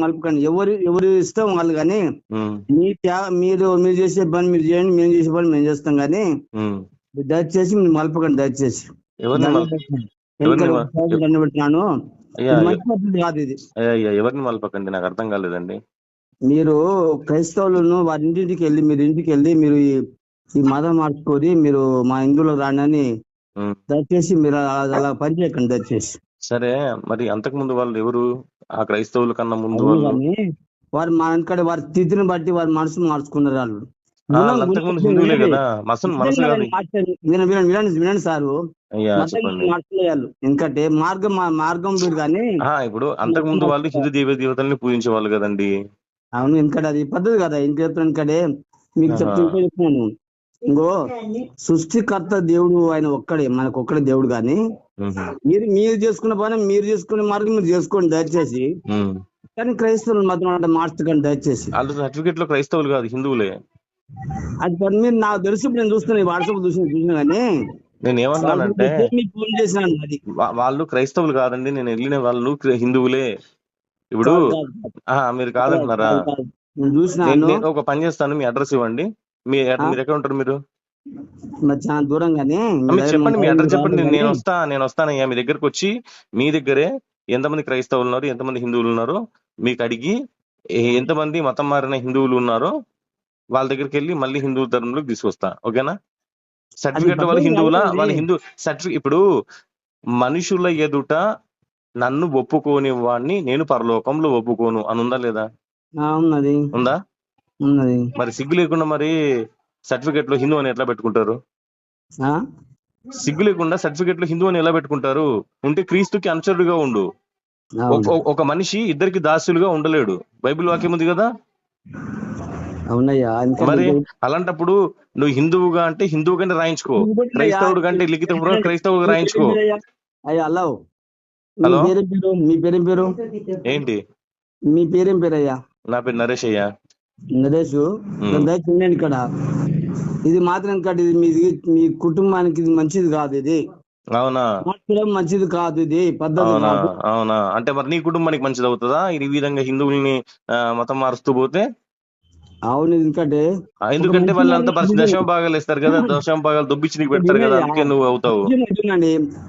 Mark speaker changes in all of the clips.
Speaker 1: మలుపుకండి. ఎవరు ఇష్టం వాళ్ళు. కానీ
Speaker 2: ఉమ్,
Speaker 1: మీరు చేసే పని మీరు చేయండి, మేము చేసే పని మేము చేస్తాం. కానీ
Speaker 2: ఉమ్.
Speaker 1: దయచేసి మీరు మలపకండి. దయచేసి
Speaker 2: ఎవరిని
Speaker 1: దండం
Speaker 2: మల్
Speaker 1: పెట్టండి.
Speaker 2: ఎవరిని
Speaker 1: ఎందుకంటే
Speaker 2: మ-
Speaker 1: ఒకసారి
Speaker 2: ఎవ-
Speaker 1: దండం పెట్టినాను.
Speaker 2: అయ్యా
Speaker 1: ఇది మంచి పద్ధతి కాదు. ఇది
Speaker 2: అయ్యా ఎవరిని మలపకండి, నాకు అర్థం కాలేదండి.
Speaker 1: మీరు క్రైస్తవులను వారి ఇంటికి వెళ్ళి మీరు ఈ మతం మార్చుకొని మీరు మా హిందువులకు రాండి అని
Speaker 2: ఉమ్.
Speaker 1: దయచేసి మీరు అలా పని చేయకండి దయచేసి.
Speaker 2: సరే, మరి అంతకు ముందు వాళ్ళు ఎవరు? ఆ క్రైస్తవుల కన్నా ముందు
Speaker 1: అవును,
Speaker 2: వాళ్ళు
Speaker 1: కానీ వారు మా వెనకాల వారి స్థితిని బట్టి వారి మనసు మార్చుకున్నారు. వాళ్ళు
Speaker 2: వాళ్ళు అంతకు ముందు హిందువులే కదా, మనసు కాదు.
Speaker 1: వినండి సారు.
Speaker 2: అయ్యా
Speaker 1: మతం
Speaker 2: చెప్పండి.
Speaker 1: మార్చుకోవాలి. ఎందుకంటే మార్గం వీరు. కానీ
Speaker 2: ఇప్పుడు అంతకు ముందు వాళ్ళు హిందూ దేవతల్ని పూజించే వాళ్ళు కదండి.
Speaker 1: అవును, ఎందుకంటే అది పద్ధతి కదా. ఎందుకంటే మీకు
Speaker 2: ఆహా.
Speaker 1: చెప్తున్నాను. ఇంకో సృష్టికర్త దేవుడు ఆయన ఒక్కడే, మనకు ఒక్కడే దేవుడు. కానీ
Speaker 2: ఉహు.
Speaker 1: మీరు చేసుకున్న పని మీరు చేసుకునే మార్గం మీరు చేసుకోండి దయచేసి.
Speaker 2: ఉమ్.
Speaker 1: కానీ క్రైస్తవులు మాత్రం మార్చకండి దయచేసి.
Speaker 2: వాళ్ళు సర్టిఫికెట్ లో క్రైస్తవులు కాదు, హిందువులే.
Speaker 1: అది పని మీరు నాకు తెలుసు. ఇప్పుడు నేను చూస్తున్నా, వాట్సాప్ చూసిన కానీ
Speaker 2: నేను ఏమంటున్నానంటే
Speaker 1: మీకు ఫోన్ చేసినాను. అది
Speaker 2: వాళ్ళు క్రైస్తవులు కాదండి, నేను వెళ్ళిన వాళ్ళు హిందువులే. ఇప్పుడు
Speaker 1: కాదు కాదు
Speaker 2: మీరు కాదంటున్నారా?
Speaker 1: కాదు కాదు. నేను
Speaker 2: నేను
Speaker 1: చూసినాను.
Speaker 2: నేను ఒక పని చేస్తాను, మీ అడ్రస్ ఇవ్వండి. మీరు ఎక్కడ ఉంటారు మీరు?
Speaker 1: మరి చాలా దూరం. కానీ
Speaker 2: మీరు చెప్పండి, మీ అడ్రస్ చెప్పండి. నేను వస్తానయ్యా మీ దగ్గరకు వచ్చి, మీ దగ్గరే ఎంతమంది క్రైస్తవులు ఉన్నారు, ఎంతమంది హిందువులు ఉన్నారో మీకు అడిగి, ఎంతమంది మతం మారిన హిందువులు ఉన్నారో వాళ్ళ దగ్గరికి వెళ్ళి మళ్ళీ హిందూ ధర్మంలోకి తీసుకొస్తా. ఓకేనా? సర్టిఫికెట్ వాళ్ళు హిందువులా, వాళ్ళ హిందూ సర్టిఫికెట్. ఇప్పుడు మనుషుల ఎదుట నన్ను ఒప్పుకోని వాడిని నేను పరలోకంలో ఒప్పుకోను అని ఉందా లేదా?
Speaker 1: ఉన్నది
Speaker 2: ఉందా?
Speaker 1: ఉన్నది.
Speaker 2: మరి సిగ్గు లేకుండా మరి సర్టిఫికెట్ లో హిందూ అని ఎట్లా పెట్టుకుంటారు? సిగ్గు లేకుండా సర్టిఫికెట్ లో హిందూ అని ఎలా పెట్టుకుంటారు? ఉంటే క్రీస్తుకి అనుచరుడుగా ఉండు. ఒక మనిషి ఇద్దరికి దాసులుగా ఉండలేడు, బైబిల్ వాక్యం ఉంది కదా.
Speaker 1: అవునయ్యా.
Speaker 2: మరి అలాంటప్పుడు నువ్వు హిందువుగా అంటే హిందువుగానే రాయించుకో, క్రైస్తవుడు అంటే లిఖిత పూర్వక క్రైస్తవుగా రాయించుకో.
Speaker 1: అయ్యా హలో,
Speaker 2: హలో,
Speaker 1: మీ పేరేం పేరు?
Speaker 2: ఏంటి?
Speaker 1: మీ పేరేం పేరు అయ్యా?
Speaker 2: నా పేరు నరేష్ అయ్యా.
Speaker 1: నరేష్. దయచేసి ఇక్కడ ఇది మాత్రం ఇది మీ కుటుంబానికి ఇది మంచిది కాదు. ఇది
Speaker 2: అవునా?
Speaker 1: మంచిది కాదు. ఇది పద్ధతి కాదు.
Speaker 2: అవునా? అంటే మరి నీ కుటుంబానికి మంచిది అవుతుందా ఈ విధంగా హిందువుల్ని మతం మారుస్తూ పోతే?
Speaker 1: అవును,
Speaker 2: ఎందుకంటే వాళ్ళు అంత దశమ భాగాలు ఇస్తారు కదా, దశమ భాగాలు దొబ్బిచ్చి నీకు పెడతారు కదా, అందుకే నువ్వు అవుతావు.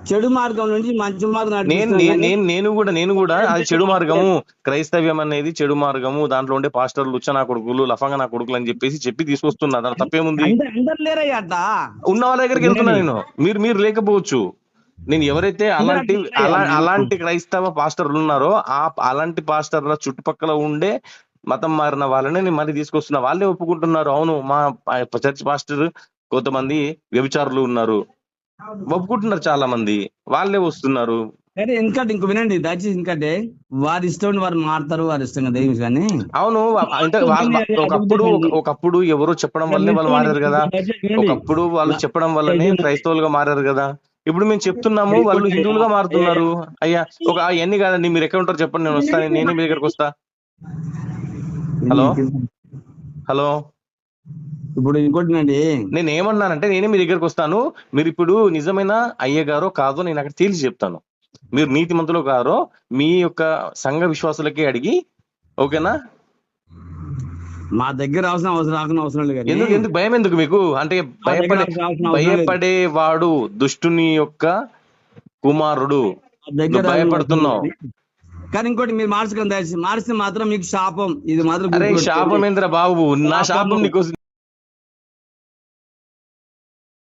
Speaker 1: చెడు మార్గం నుంచి మంచి మార్గం.
Speaker 2: నేను కూడా అది చెడు మార్గము, క్రైస్తవ్యం అనేది చెడు మార్గము, దాంట్లో ఉండే పాస్టర్లు లుచ్చ నా కొడుకులు, లఫంగా నా కొడుకులు అని చెప్పి తీసుకొస్తున్నా. దాని తప్పేముంది? ఉన్న వాళ్ళ దగ్గరికి వెళ్తున్నా నేను. మీరు లేకపోవచ్చు. నేను ఎవరైతే అలాంటి క్రైస్తవ పాస్టర్లు ఉన్నారో అలాంటి పాస్టర్ల చుట్టుపక్కల ఉండే మతం మారిన వాళ్ళని నేను మళ్ళీ తీసుకొస్తున్నా. వాళ్ళే ఒప్పుకుంటున్నారు. అవును, మా చర్చ్ పాస్టర్ కొంతమంది వ్యభిచారులు ఉన్నారు, ఒప్పుకుంటున్నారు. చాలా మంది వాళ్ళే వస్తున్నారు.
Speaker 1: ఇంక వినండి దయచేసి. ఎందుకంటే వారి ఇష్టం వారు మారుతారు, వారి ఇష్టం కదా. కానీ
Speaker 2: అవును, అంటే ఒకప్పుడు ఎవరో చెప్పడం వల్లనే వాళ్ళు మారారు కదా. ఒకప్పుడు వాళ్ళు చెప్పడం వల్లనే క్రైస్తవులుగా మారారు కదా. ఇప్పుడు మేము చెప్తున్నాము, వాళ్ళు హిందువులుగా మారుతున్నారు. అయ్యా అవన్నీ కాదండి, మీరు ఎక్కడ ఉంటారు చెప్పండి, నేను వస్తాను. నేనే మీ దగ్గరకు వస్తా. హలో,
Speaker 1: ఇప్పుడు ఇంకోటినండి,
Speaker 2: నేను ఏమన్నానంటే నేనే మీ దగ్గరకు వస్తాను. మీరు ఇప్పుడు నిజమైన అయ్యగారో కాదో నేను అక్కడ తేల్చి చెప్తాను. మీరు నీతిమంతులో కాదో మీ యొక్క సంఘ విశ్వాసులకే అడిగి, ఓకేనా?
Speaker 1: మా దగ్గర అవసరం లేదు.
Speaker 2: ఎందుకు భయం? ఎందుకు మీకు? అంటే భయపడేవాడు దుష్టుని యొక్క కుమారుడు. భయపడుతున్నావు.
Speaker 1: కానీ ఇంకోటి, మీరు మార్చకండి దయచేసి. మార్చితే మాత్రం మీకు శాపం. ఇది మాత్రం
Speaker 2: శాపం ఏంద్ర బాబు? నా శాపం నీకు